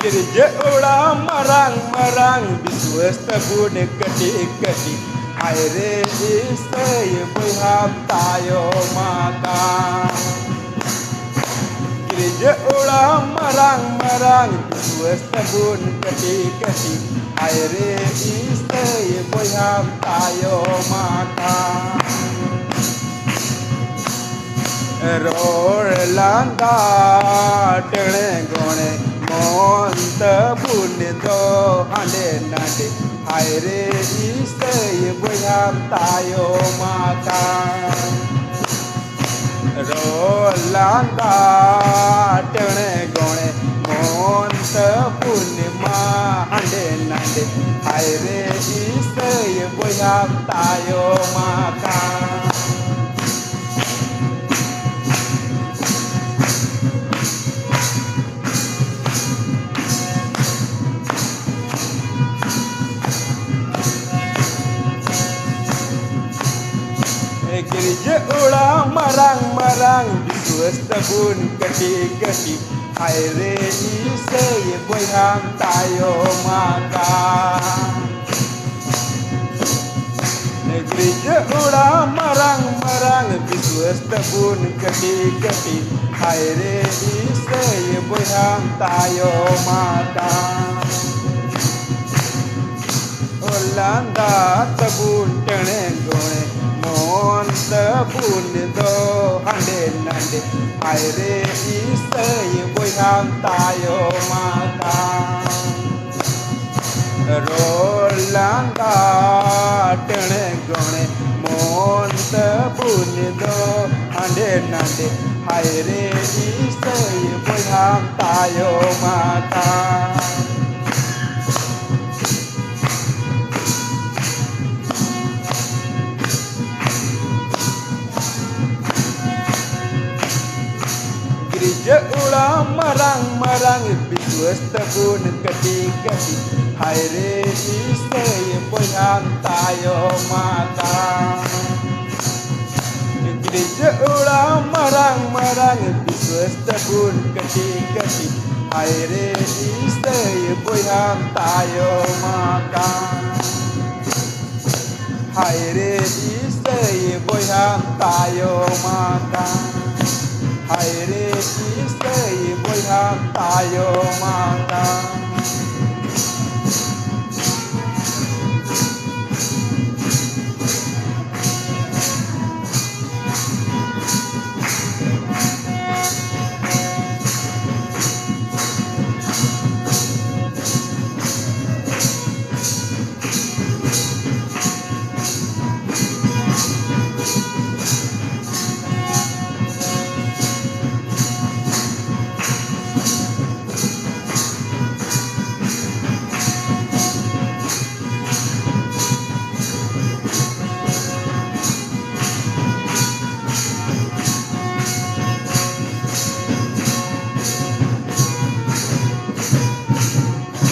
Gereja orang marang-marang biswas tabun keti-keti aire istay buham tayo makan. Gereja orang marang-marang biswas tabun keti-keti aire istay buham tayo makan. Rolanda tene gone monta bunido hande nade haire istay buham tayo makan. Rolanda tene gone monta bunima hande nade haire istay buham tayo makan. Gereja orang marang-marang biswas tabun keti-keti aire istay buham tayo makan. Gereja orang marang-marang biswas tabun keti-keti aire istay buham tayo makan. Olanda tabun tene gone mon tabun do hande nande aire istay buham tayo makan. Rolanda tene gone mon tabun do hande nande aire istay buham tayo makan. Gereja orang marang-marang biswas tabun keti-keti aire istay buham tayo makan. Gereja orang marang-marang biswas tabun keti-keti aire istay buham tayo makan. Aire istay buham tayo makan. Aire istay buham tayo makan.